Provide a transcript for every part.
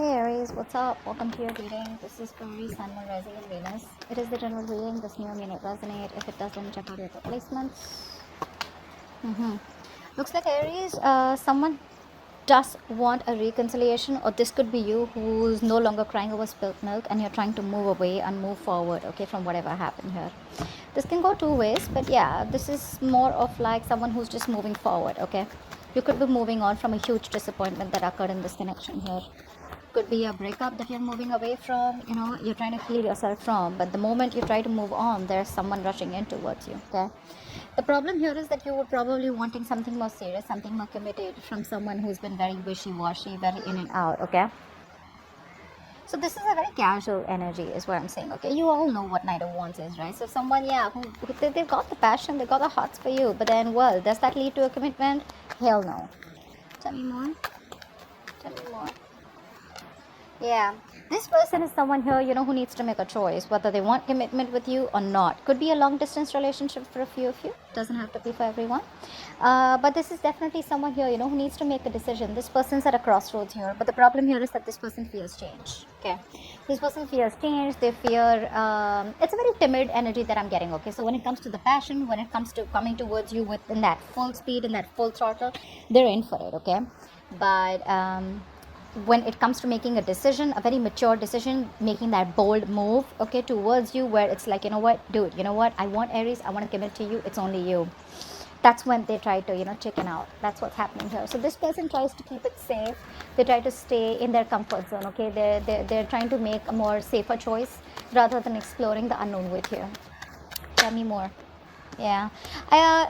Hey Aries, what's up? Welcome to your reading. This is for Aries, Sun, Moon, Rising, and Venus. It is the general reading. This may not resonate. If it doesn't, check out your replacements. Looks like Aries, someone does want a reconciliation, or this could be you who's no longer crying over spilt milk and you're trying to move away and move forward, okay, from whatever happened here. This can go two ways, but yeah, this is more of like someone who's just moving forward, okay. You could be moving on from a huge disappointment that occurred in this connection here. Could be a breakup that you're moving away from, you're trying to heal yourself from, but the moment you try to move on, there's someone rushing in towards you, okay. The problem here is that you were probably wanting something more serious, something more committed from someone who's been very wishy-washy, very in and out, okay. So this is a very casual energy is what I'm saying, okay. You all know what Knight of Wands is, right? So someone, yeah, they've got the passion, they've got the hearts for you, but then, well, does that lead to a commitment? Hell no. Tell me more. Yeah, this person is someone here, who needs to make a choice, whether they want commitment with you or not. Could be a long distance relationship for a few of you. Doesn't have to be for everyone. But this is definitely someone here, who needs to make a decision. This person's at a crossroads here. But the problem here is that this person fears change. Okay. This person fears change. They fear, it's a very timid energy that I'm getting. Okay. So when it comes to the passion, when it comes to coming towards you in that full speed, in that full throttle, they're in for it. Okay. But, when it comes to making a decision, a very mature decision, making that bold move, okay, towards you, where it's like, you know what, dude, you know what, I want Aries, I want to commit to you, it's only you. That's when they try to, chicken out. That's what's happening here. So this person tries to keep it safe. They try to stay in their comfort zone, okay. They're trying to make a more safer choice rather than exploring the unknown with you. Tell me more. Yeah,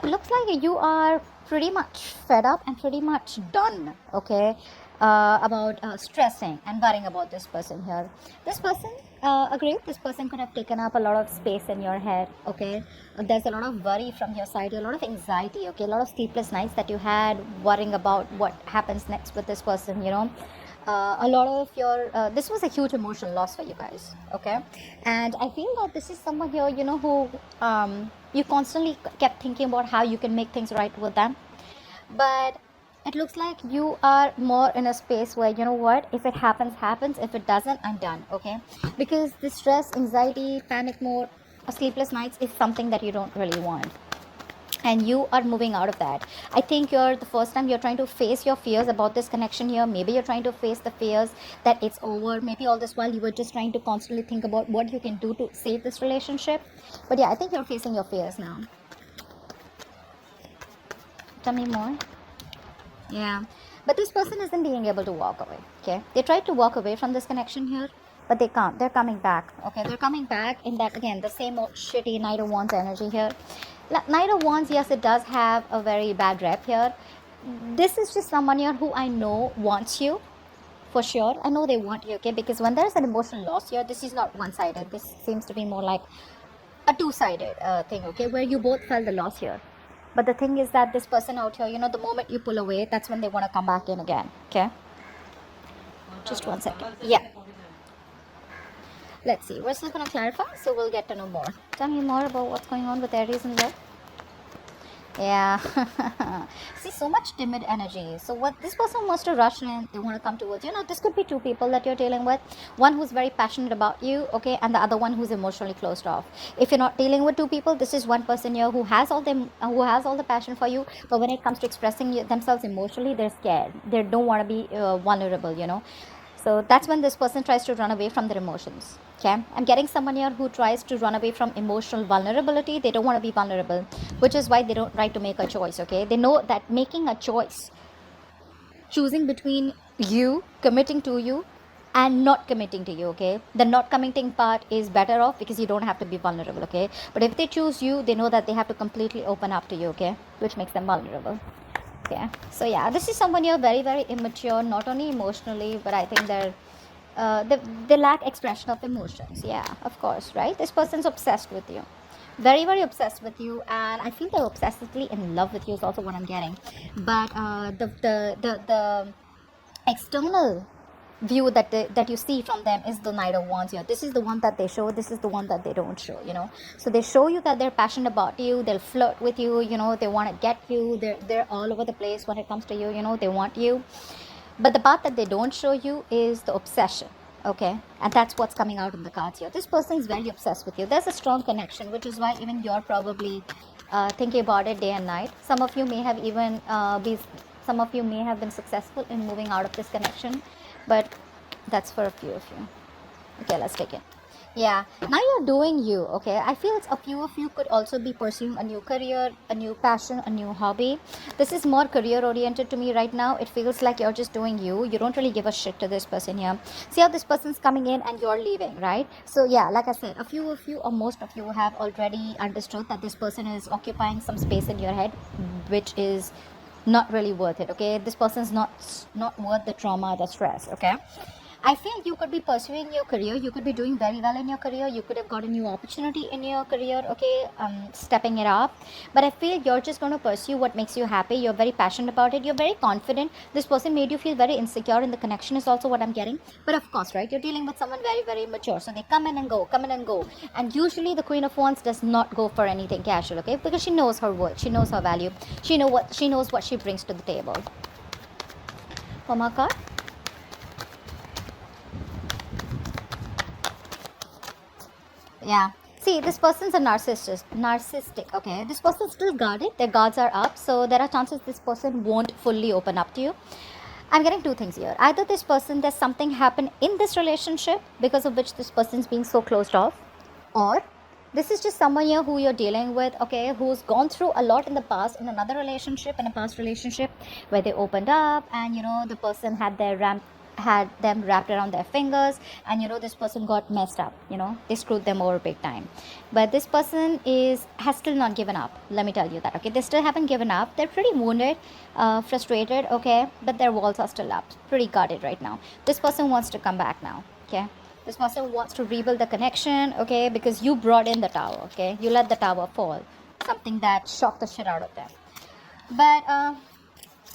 looks like you are pretty much fed up and pretty much done, okay, about stressing and worrying about this person here. This person, agreed, this person could have taken up a lot of space in your head, okay. There's a lot of worry from your side, a lot of anxiety, okay, a lot of sleepless nights that you had worrying about what happens next with this person, a lot of your this was a huge emotional loss for you guys, okay. And I feel that this is someone here, who you constantly kept thinking about how you can make things right with them, but it looks like you are more in a space where, you know what, if it happens, if it doesn't, I'm done, okay. Because the stress, anxiety, panic mode, sleepless nights is something that you don't really want, and you are moving out of that. I think you're the first time you're trying to face your fears about this connection here. Maybe you're trying to face the fears that it's over. Maybe all this while you were just trying to constantly think about what you can do to save this relationship. But yeah, I think you're facing your fears now. Tell me more. Yeah, but this person isn't being able to walk away, okay. They tried to walk away from this connection here, but they can't. They're coming back, okay. They're coming back in that, again, the same old shitty Knight of Wands energy here. Knight of Wands, yes, it does have a very bad rep here. This is just someone here who I know wants you, for sure. I know they want you, okay, because when there's an emotional loss here, this is not one-sided. This seems to be more like a two-sided thing, okay, where you both felt the loss here. But the thing is that this person out here, the moment you pull away, that's when they want to come back in again, okay. Just 1 second. Yeah, let's see, we're still going to clarify, so we'll get to know more. Tell me more about what's going on with Aries and love. Yeah. See, so much timid energy. So what this person wants to rush in, they want to come towards you. This could be two people that you're dealing with. One who's very passionate about you, okay, and the other one who's emotionally closed off. If you're not dealing with two people, this is one person here who has all the passion for you, but when it comes to expressing themselves emotionally, they're scared. They don't want to be vulnerable, So that's when this person tries to run away from their emotions. Okay, I'm getting someone here who tries to run away from emotional vulnerability. They don't want to be vulnerable, which is why they don't try to make a choice. Okay, they know that making a choice, choosing between you committing to you and not committing to you, okay, the not committing part is better off because you don't have to be vulnerable, okay. But if they choose you, they know that they have to completely open up to you, okay, which makes them vulnerable. Okay, so yeah, this is someone you're very, very immature, not only emotionally, but I think they lack expression of emotions. Yeah, of course, right? This person's obsessed with you, very, very obsessed with you, and I feel they're obsessively in love with you is also what I'm getting. But the external view that you see from them is the Knight of Wands here. This is the one that they show, this is the one that they don't show, so they show you that they're passionate about you, they'll flirt with you, they want to get you, they're all over the place when it comes to you, they want you. But the part that they don't show you is the obsession. Okay, and that's what's coming out in the cards here. This person is very obsessed with you. There's a strong connection, which is why even you're probably thinking about it day and night. Some of you may have even some of you may have been successful in moving out of this connection, but that's for a few of you. Okay, let's take it. Yeah, now you're doing you. Okay, I feel it's a few of you could also be pursuing a new career, a new passion, a new hobby. This is more career oriented to me right now. It feels like you're just doing you. You don't really give a shit to this person here. See how this person's coming in and you're leaving, right? So yeah, like I said, a few of you or most of you have already understood that this person is occupying some space in your head, which is not really worth it. Okay, this person's not worth the trauma, the stress. Okay, I feel you could be pursuing your career. You could be doing very well in your career. You could have got a new opportunity in your career, okay, stepping it up. But I feel you're just going to pursue what makes you happy. You're very passionate about it. You're very confident. This person made you feel very insecure, and the connection is also what I'm getting. But of course, right, you're dealing with someone very, very mature. So they come in and go, come in and go. And usually the Queen of Wands does not go for anything casual, okay, because she knows her worth. She knows her value. She knows what she brings to the table. One more card. Yeah, see, this person's a narcissistic. Okay, this person's still guarded. Their guards are up, so there are chances this person won't fully open up to you. I'm getting two things here. Either this person, there's something happened in this relationship because of which this person's being so closed off, or this is just someone here who you're dealing with, okay, who's gone through a lot in the past, in another relationship, in a past relationship where they opened up, and the person had them wrapped around their fingers, and this person got messed up. They screwed them over big time. But this person has still not given up. Let me tell you that. Okay, they still haven't given up. They're pretty wounded, frustrated, okay, but their walls are still up, pretty guarded right now. This person wants to come back now. Okay, this person wants to rebuild the connection, okay, because you brought in the tower. Okay, you let the tower fall, something that shocked the shit out of them. But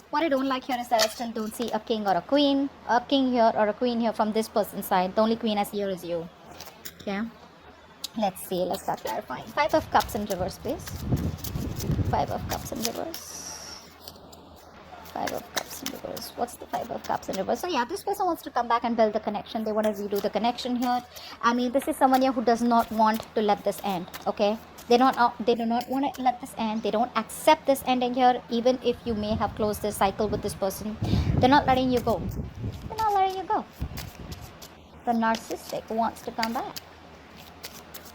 what I don't like here is that I still don't see a king or a queen. A king here or a queen here from this person's side. The only queen I see here is you. Okay. Let's see. Let's start clarifying. 5 of Cups in reverse, please. 5 of Cups in reverse. 5 of Cups in reverse. What's the 5 of Cups in reverse? So yeah, this person wants to come back and build the connection. They want to redo the connection here. I mean, this is someone here who does not want to let this end. Okay. They do not want to let this end. They don't accept this ending here, even if you may have closed this cycle with this person. They're not letting you go. They're not letting you go. The narcissistic wants to come back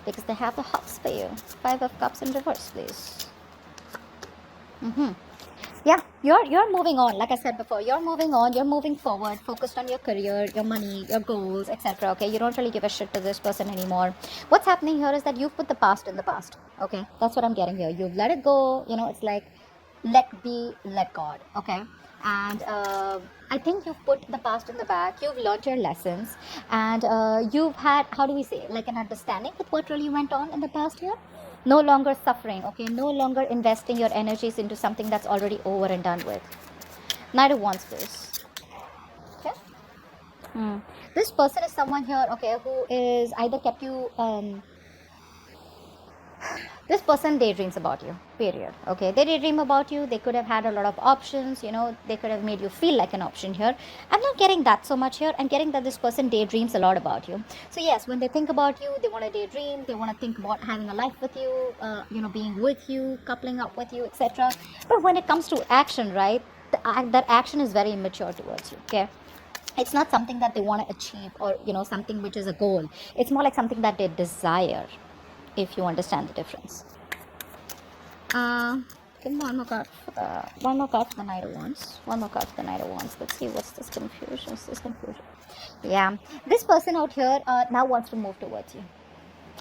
because they have the hops for you. 5 of Cups in reverse, please. Yeah, you're moving on. Like I said before, you're moving on. You're moving forward, focused on your career, your money, your goals, etc. Okay, you don't really give a shit to this person anymore. What's happening here is that you've put the past in the past. Okay, that's what I'm getting here. You've let it go. It's like let be, let God. Okay, and I think you've put the past in the back. You've learned your lessons, and you've had, how do we say, like an understanding with what really went on in the past here. No longer suffering, okay, no longer investing your energies into something that's already over and done with. Knight of Wands, please. Okay. This person is someone here, okay, who is either kept you this person daydreams about you, period. Okay, they daydream about you. They could have had a lot of options, they could have made you feel like an option here. I'm not getting that so much here. I'm getting that this person daydreams a lot about you. So yes, when they think about you, they want to daydream. They want to think about having a life with you, being with you, coupling up with you, etc. But when it comes to action, right, that action is very immature towards you. Okay, it's not something that they want to achieve, or something which is a goal. It's more like something that they desire, if you understand the difference. Give me one more card for the Knight of Wands. One more card for the Knight of Wands. Let's see what's this confusion. Yeah, this person out here now wants to move towards you.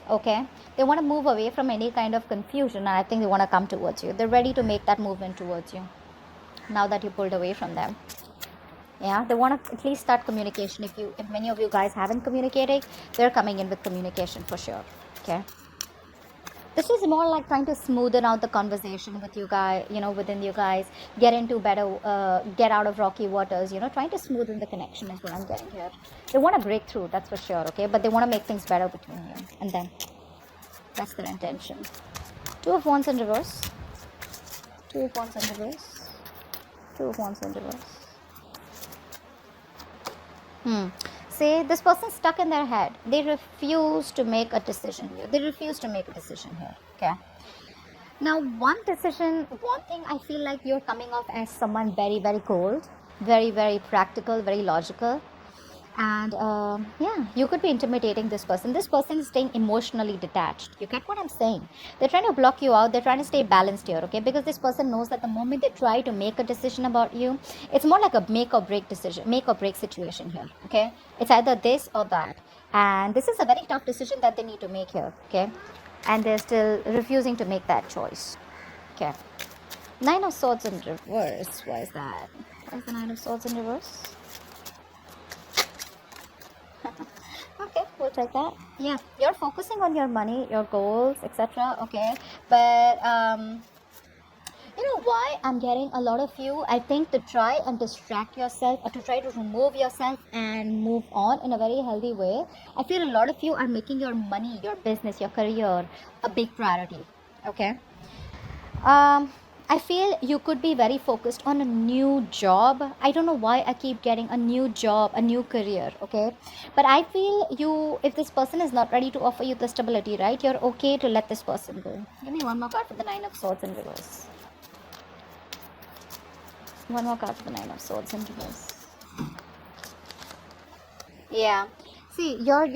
Okay, they want to move away from any kind of confusion, and I think they want to come towards you. They're ready to make that movement towards you now that you pulled away from them. Yeah, they want to at least start communication. If many of you guys haven't communicated, they're coming in with communication for sure. Okay, this is more like trying to smoothen out the conversation with you guys, within you guys, get into better, get out of rocky waters, trying to smoothen the connection is what I'm getting here. They want to break through, that's for sure, okay, but they want to make things better between you and them. That's their intention. 2 of Wands in reverse. 2 of Wands in reverse. 2 of Wands in reverse. See, this person's stuck in their head. They refuse to make a decision here. They refuse to make a decision here. Okay. Now, one thing I feel like you're coming off as someone very, very cold, very, very practical, very logical. And yeah, you could be intimidating this person. This person is staying emotionally detached. You get what I'm saying? They're trying to block you out. They're trying to stay balanced here, okay? Because this person knows that the moment they try to make a decision about you, it's more like a make or break decision, make or break situation here, okay? It's either this or that. And this is a very tough decision that they need to make here, okay? And they're still refusing to make that choice, okay? Nine of Swords in reverse. Why is that? Why is the Nine of Swords in reverse? Okay, we'll take that. Yeah, you're focusing on your money, your goals, etc. Okay, but you know why I'm getting a lot of you? I think to try and distract yourself, or to try to remove yourself and move on in a very healthy way. I feel a lot of you are making your money, your business, your career a big priority. Okay. I feel you could be very focused on a new job. I don't know why I keep getting a new job, a new career, okay? But I feel you, if this person is not ready to offer you the stability, right, you're okay to let this person go. Give me one more card for the Nine of Swords in reverse. One more card for the Nine of Swords in reverse. Yeah. See, you're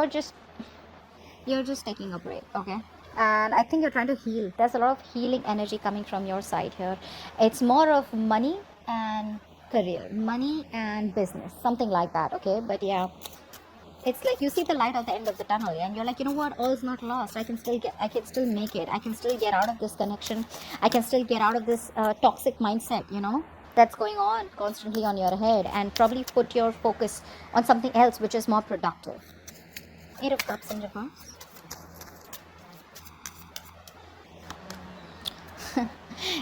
just taking a break, okay? And I think you're trying to heal. There's a lot of healing energy coming from your side here. It's more of money and career, money and business, something like that, okay? But yeah, it's like you see the light at the end of the tunnel, and you're like, you know what, all is not lost. I can still make it. I can still get out of this connection. I can still get out of this toxic mindset, you know, that's going on constantly on your head, and probably put your focus on something else which is more productive. Eight of Cups in reverse.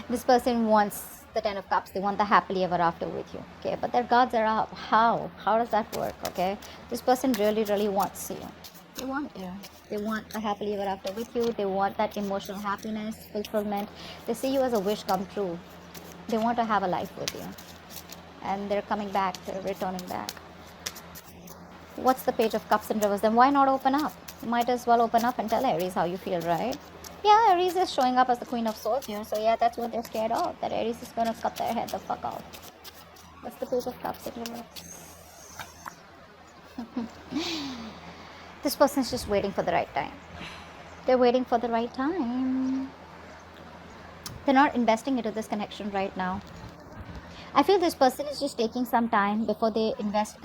This person wants the Ten of Cups. They want the happily ever after with you, okay? But their guards are up. How does that work, okay? This person really wants you. They want you. They want a happily ever after with you. They want that emotional happiness, fulfillment. They see you as a wish come true. They want to have a life with you, and they're coming back. They're returning back. What's the Page of Cups in reverse? Then why not open up? You might as well open up and tell Aries how you feel, right? Yeah, Aries is showing up as the Queen of Swords here. So yeah, that's what they're scared of. That Aries is going to cut their head the fuck off. What's the Page of Cups in reverse? This person's just waiting for the right time. They're waiting for the right time. They're not investing into this connection right now. I feel this person is just taking some time before they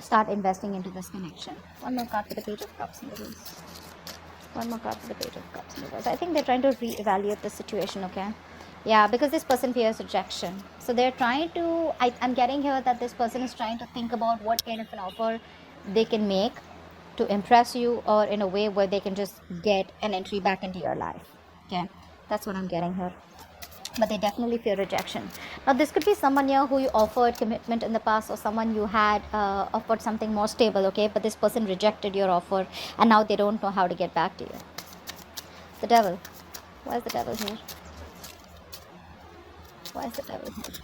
start investing into this connection. One more card for the Page of Cups in reverse. One more card for the Page of Cups in reverse. I think they're trying to reevaluate the situation, okay? Yeah, because this person fears rejection. So they're trying to, I'm getting here that this person is trying to think about what kind of an offer they can make to impress you, or in a way where they can just get an entry back into your life. Okay, that's what I'm getting here. But they definitely fear rejection. Now, this could be someone here who you offered commitment in the past, or someone you had offered something more stable, okay? But this person rejected your offer, and now they don't know how to get back to you. The Devil. Why is the Devil here? Why is the Devil here?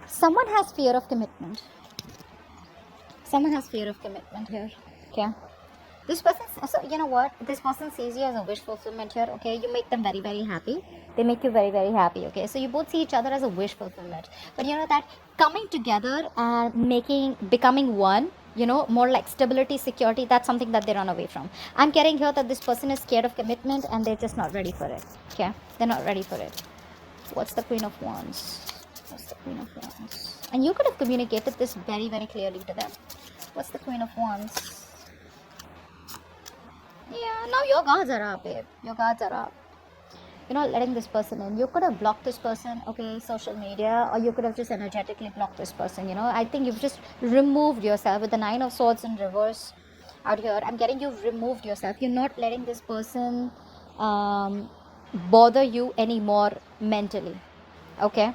Someone has fear of commitment. Someone has fear of commitment here, okay? This person, so you know what, this person sees you as a wish fulfillment here, okay? You make them very happy. They make you very happy, okay? So you both see each other as a wish fulfillment. But you know that coming together and becoming one, you know, more like stability, security, that's something that they run away from. I'm getting here that this person is scared of commitment, and they're just not ready for it, okay? They're not ready for it. What's the Queen of Wands? What's the Queen of Wands? And you could have communicated this very clearly to them. What's the Queen of Wands? Yeah, now your guards are up, babe. Your guards are up. You're not letting this person in. You could have blocked this person, okay, social media, or you could have just energetically blocked this person, you know. I think you've just removed yourself with the Nine of Swords in reverse out here. I'm getting you've removed yourself. You're not letting this person bother you anymore mentally, okay?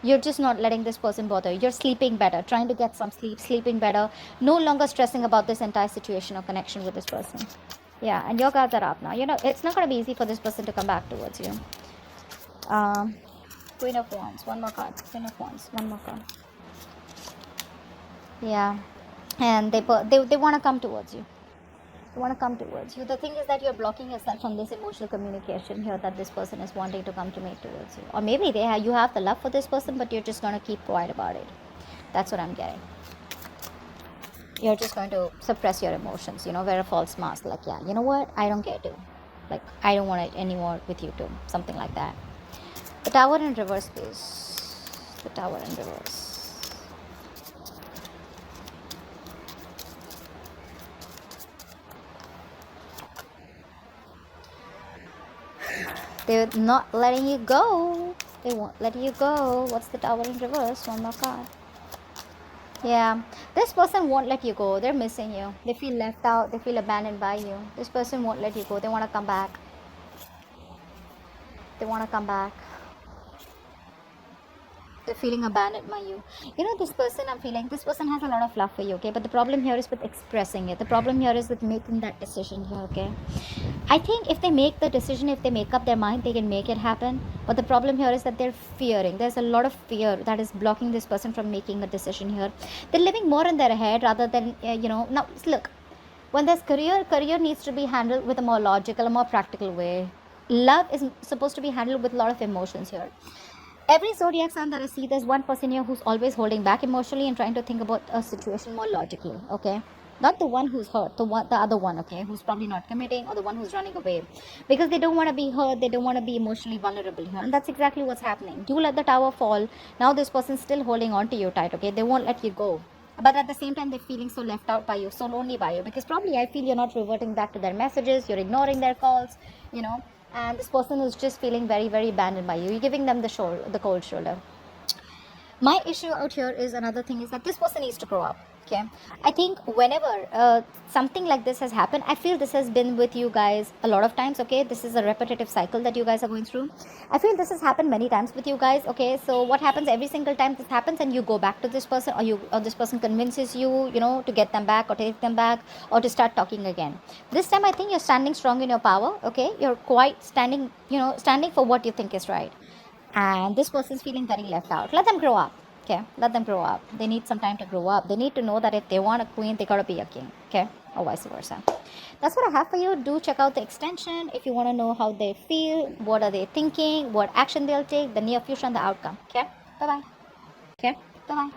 You're just not letting this person bother. You're sleeping better, trying to get some sleep, sleeping better, no longer stressing about this entire situation or connection with this person. Yeah, and your guards are up now. You know, it's not going to be easy for this person to come back towards you. Queen of Wands. One more card. Queen of Wands. One more card. Yeah. And they want to come towards you. They want to come towards you. The thing is that you're blocking yourself from this emotional communication here that this person is wanting to come to me towards you. Or maybe you have the love for this person, but you're just going to keep quiet about it. That's what I'm getting. You're just going to suppress your emotions, wear a false mask. Like, yeah, you know what? I don't care to. Like, I don't want it anymore with you too. Something like that. The Tower in reverse, please. The Tower in reverse. They're not letting you go. They won't let you go. What's the Tower in reverse? One more card. Yeah, this person won't let you go. They're missing you. They feel left out. They feel abandoned by you. This person won't let you go. They want to come back. They want to come back. They're feeling abandoned by you. This person, I'm feeling, this person has a lot of love for you, okay? But the problem here is with expressing it. The problem here is with making that decision here, okay? I think if they make the decision, if they make up their mind, they can make it happen. But the problem here is that they're fearing. There's a lot of fear that is blocking this person from making a decision here. They're living more in their head rather than, now look, when there's career needs to be handled with a more logical, a more practical way. Love is supposed to be handled with a lot of emotions here. Every zodiac sign that I see, there's one person here who's always holding back emotionally and trying to think about a situation more logically, okay? Not the one who's hurt, the other one, okay, who's probably not committing, or the one who's running away, because they don't want to be hurt, they don't want to be emotionally vulnerable here, and that's exactly what's happening. You let the tower fall. Now this person's still holding on to you tight, okay? They won't let you go, but at the same time they're feeling so left out by you, so lonely by you, because probably I feel you're not reverting back to their messages, you're ignoring their calls, and this person is just feeling very, very abandoned by you. You're giving them the cold shoulder. My issue out here is another thing is that this person needs to grow up, okay? I think whenever something like this has happened, I feel this has been with you guys a lot of times, okay? This is a repetitive cycle that you guys are going through. I feel this has happened many times with you guys, okay? So what happens every single time this happens, and you go back to this person, or this person convinces you, to get them back or take them back or to start talking again. This time I think you're standing strong in your power, okay? You're quite standing for what you think is right. And this person's feeling very left out. Let them grow up, okay? Let them grow up. They need some time to grow up. They need to know that if they want a queen, they gotta be a king, okay? Or vice versa. That's what I have for you. Do check out the extension if you want to know how they feel, what are they thinking, what action they'll take, the near future and the outcome, okay? Bye bye. Okay, bye bye.